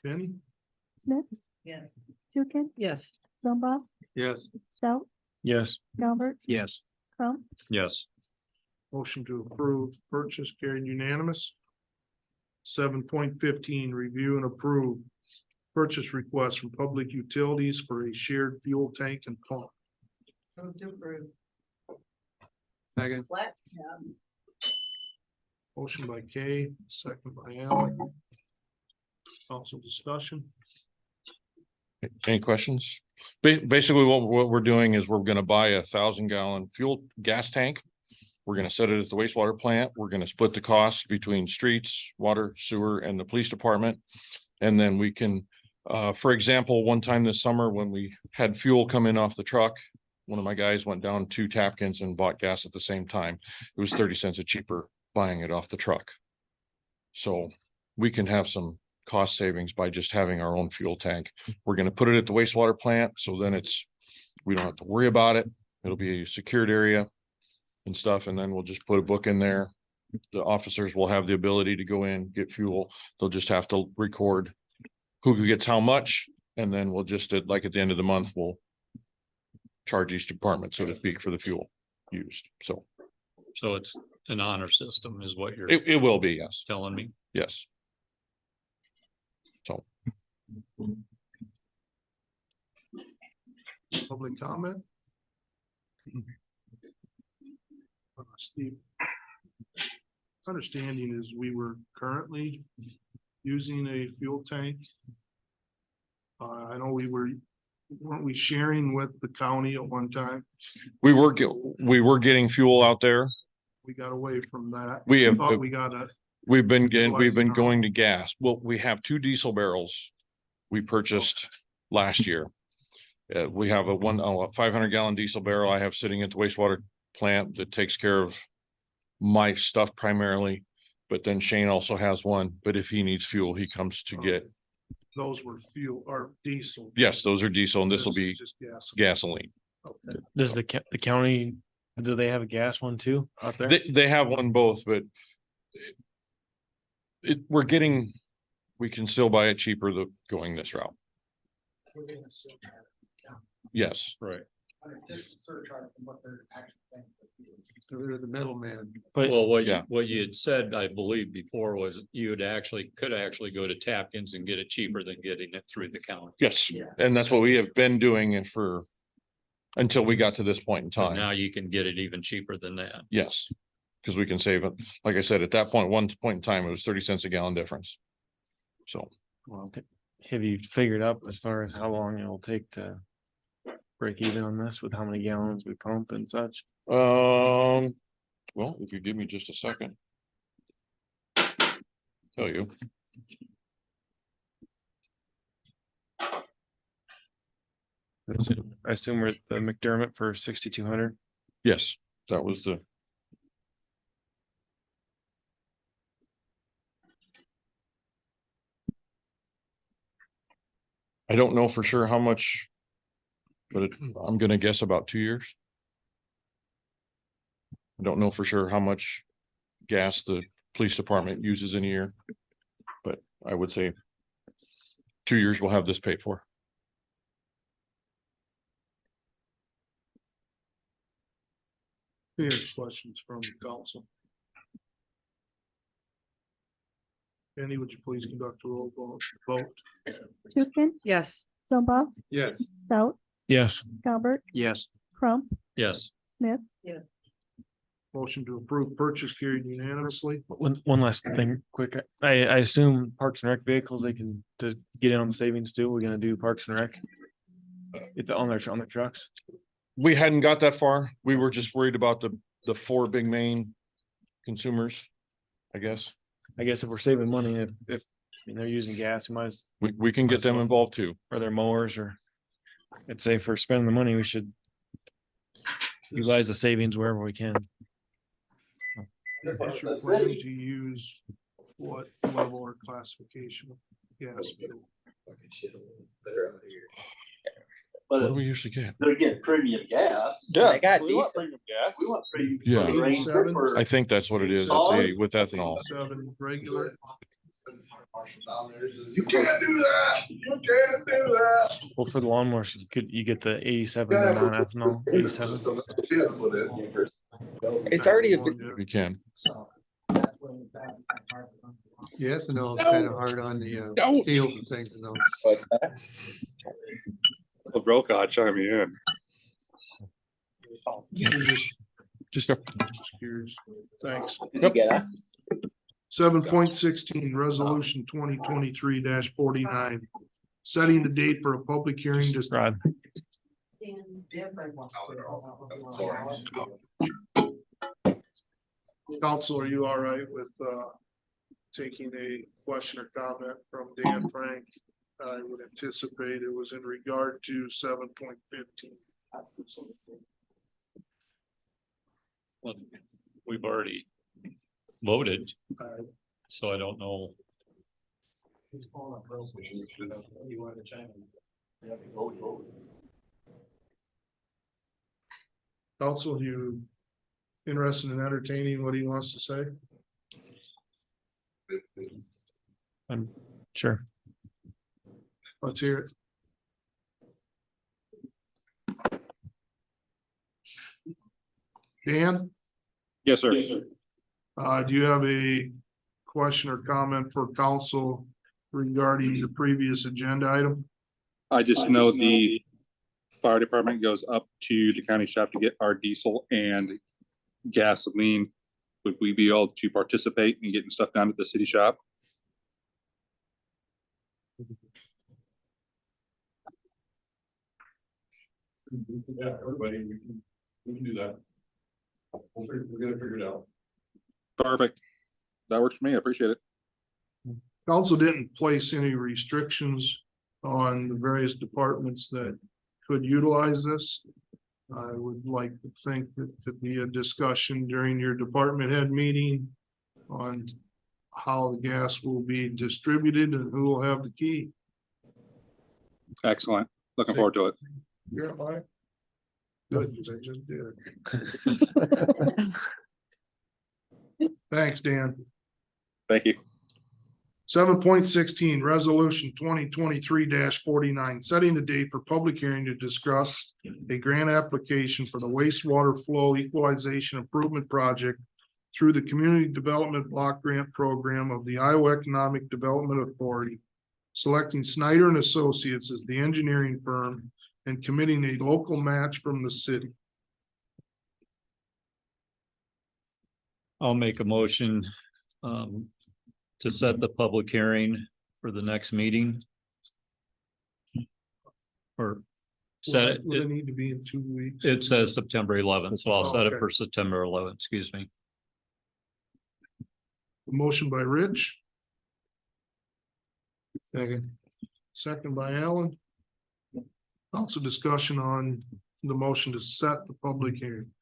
Benny? Smith, Yes. Tukin, Yes. Zumba, Yes. Stout, Yes. Calvert, Yes. Crump, Yes. Motion to approve purchase carried unanimous. 7.15. Review and approve purchase request from Public Utilities for a shared fuel tank and pump. Move to approve. Second. What? Motion by Kay, second by Alan. Council discussion. Any questions? Basically, what we're doing is we're gonna buy a 1,000-gallon fuel gas tank. We're gonna set it at the wastewater plant. We're gonna split the costs between streets, water, sewer, and the police department. And then we can, for example, one time this summer when we had fuel come in off the truck, one of my guys went down 2 Tapkins and bought gas at the same time. It was 30 cents cheaper buying it off the truck. So we can have some cost savings by just having our own fuel tank. We're gonna put it at the wastewater plant, so then we don't have to worry about it. It'll be a secured area and stuff, and then we'll just put a book in there. The officers will have the ability to go in, get fuel. They'll just have to record who gets how much, and then we'll just, at the end of the month, we'll charge each department, so to speak, for the fuel used. So it's an honor system is what you're it will be, yes, telling me. yes. So Public comment? Steve. Understanding is we were currently using a fuel tank. I know weren't we sharing with the county at one time? we were getting fuel out there. We got away from that. We I have- thought we got a, We've been Utilizing going to gas. Well, we have 2 diesel barrels we purchased last year. We have a 500-gallon diesel barrel I have sitting at the wastewater plant that takes care of my stuff primarily. But then Shane also has one, but if he needs fuel, he comes to get. those were fuel or diesel. Yes, those are diesel, and this will is be just gas. gasoline. Okay. Does the county, do they have a gas one too out there? They have one both, but we can still buy it cheaper going this route. Yes. Right. So they're the middleman. But Well, Yeah. what you had said, I believe before was you could actually go to Tapkins and get it cheaper than getting it through the county. Yes, Yeah. and that's what we have been doing and until we got to this point in But time. now you can get it even cheaper than that. Yes, because we can save it. Like I said, at that one point in time, it was 30 cents a gallon difference. So, Well, have you figured out as far as how long it'll take to break even on this with how many gallons we pump and such? well, if you give me just a second. Tell you. I assume we're at the McDermott for 6,200. Yes, that was the. I don't know for sure how much, but I'm gonna guess about 2 years. I don't know for sure how much gas the police department uses in a year, but I would say 2 years we'll have this paid for. Any other questions from the council? Andy, would you please conduct a roll call vote? Tukin, Yes. Zumba, Yes. Stout, Yes. Calbert, Yes. Crump, Yes. Smith, Motion to approve purchase carried unanimously. One last thing, quick. I assume Parks and Rec vehicles, they can to get in on the savings too. We're gonna do Parks and Rec. On their trucks. We hadn't got that far. We were just worried about the 4 big main consumers, I guess. I guess if we're saving money, if they're using gas, we might as, We can get them involved too. or their mowers or. I'd say for spending the money, we should utilize the savings wherever we can. What's your plan to use what level or classification of gas fuel? What do we usually get? They're getting premium gas. Yeah. They got decent premium gas. We want premium. Yeah. $87? For- I think that's what it is. It's with ethanol. 7 regular. You can't do that. You can't do that. Well, for the lawnmowers, you get the 87 non-ethanol, 87. It's already a. We can. Yes, and no, kind of hard on the Don't. steels and things and those. What's that? Well, Brokaw chime me in. Just curious. Thanks. Did you get that? 7.16, resolution 2023-49. Setting the date for a public hearing to Rod, council, are you all right with taking a question or comment from Dan Frank? I would anticipate it was in regard to 7.15. Well, we've already voted, so I don't know. Council, you interested in entertaining what he wants to say? I'm sure. Let's hear it. Dan, Yes, sir. do you have a question or comment for council regarding the previous agenda item? I just know the fire department goes up to the county shop to get our diesel and gasoline. Would we be able to participate in getting stuff down at the city shop? Yeah, everybody, we can do that. We'll get it figured out. Perfect. That works for me. I appreciate it. Council didn't place any restrictions on the various departments that could utilize this. I would like to think that could be a discussion during your department head meeting on how the gas will be distributed and who will have the key. Excellent. Looking forward to it. You're fine. Good, because I just did. Thanks, Dan. Thank you. 7.16, resolution 2023-49, setting the date for public hearing to discuss a grant application for the wastewater flow equalization improvement project through the Community Development Block Grant Program of the Iowa Economic Development Authority, selecting Snyder and Associates as the engineering firm and committing a local match from the city. I'll make a motion to set the public hearing for the next meeting. Or set it, Will it need to be in 2 weeks? it says September 11th, so I'll set it Okay. for September 11th, excuse me. Motion by Rich, Second. second by Alan. Also discussion on the motion to set the public hearing.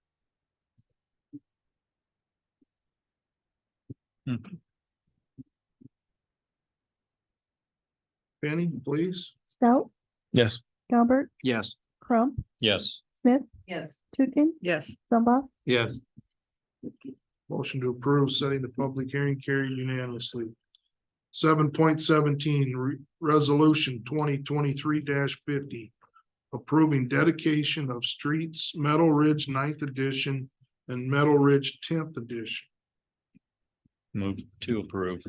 Penny, please. Stout, Yes. Galbert, Yes. Crump, Yes. Smith, Yes. Tukin, Yes. Zumba, Yes. Motion to approve setting the public hearing carried unanimously. 7.17, resolution 2023-50. Approving dedication of streets, Meadow Ridge 9th edition and Meadow Ridge 10th edition. Move to approve.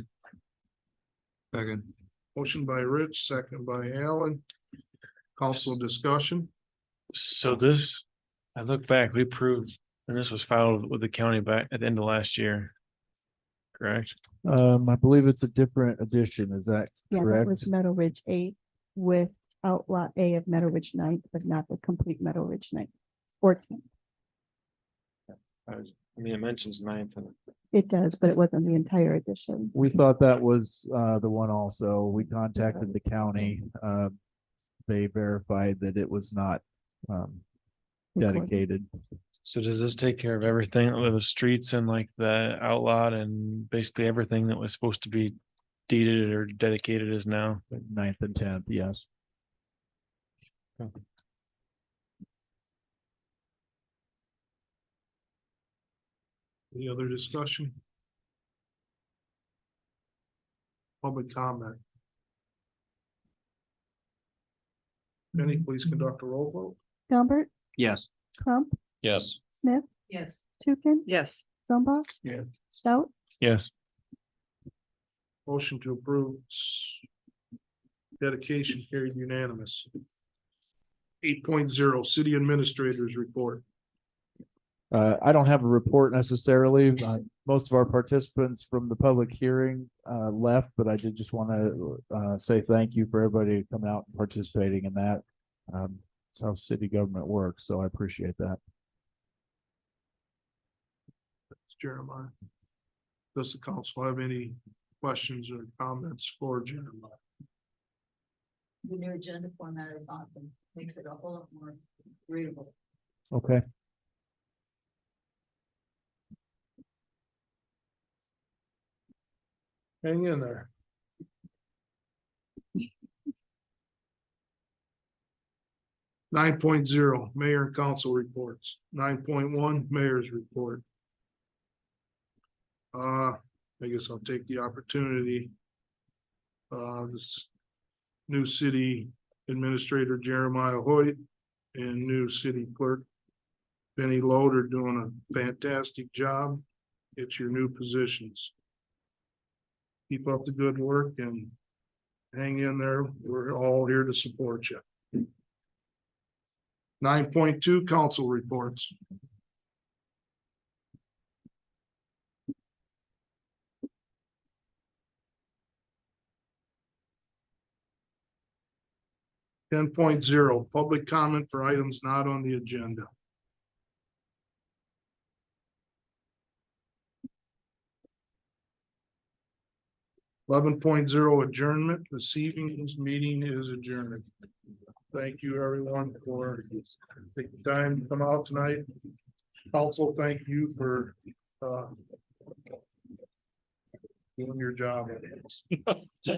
Second. Motion by Rich, second by Alan. Council discussion. So this, I look back, we approved, and this was filed with the county back at the end of last year. Correct? I believe it's a different edition. Is that yeah, that correct? was Meadow Ridge 8 with outlot A of Meadow Ridge 9th, but not the complete Meadow Ridge 9th. 14th. I mean, it mentions 9th and It does, but it wasn't the entire edition. We thought that was the one also. We contacted the county. They verified that it was not dedicated. so does this take care of everything with the streets and like the outlot and basically everything that was supposed to be deeded or dedicated is now? 9th and 10th, yes. Any other discussion? Public comment. Penny, please conduct a roll vote. Galbert, Yes. Crump, Yes. Smith, Yes. Tukin, Yes. Zumba, Yes. Stout, Yes. Motion to approve dedication carried unanimous. 8.0 City Administrators Report. I don't have a report necessarily. Most of our participants from the public hearing left, but I did just want to say thank you for everybody coming out and participating in that. It's how city government works, so I appreciate that. Jeremiah. Does the council have any questions or comments for Jeremiah? The new agenda format is awesome, makes it a whole lot more readable. Okay. Hang in there. Nine point zero, mayor and council reports. 9.1, mayor's report. I guess I'll take the opportunity. This new city administrator Jeremiah Hoyt and new city clerk Benny Load are doing a fantastic job. It's your new positions. Keep up the good work and hang in there. We're all here to support you. 9.2 council reports. Ten point zero, public comment for items not on the agenda. 11.0 adjournment. This evening's meeting is adjourned. Thank you, everyone, for taking time to come out tonight. Also, thank you for doing your job.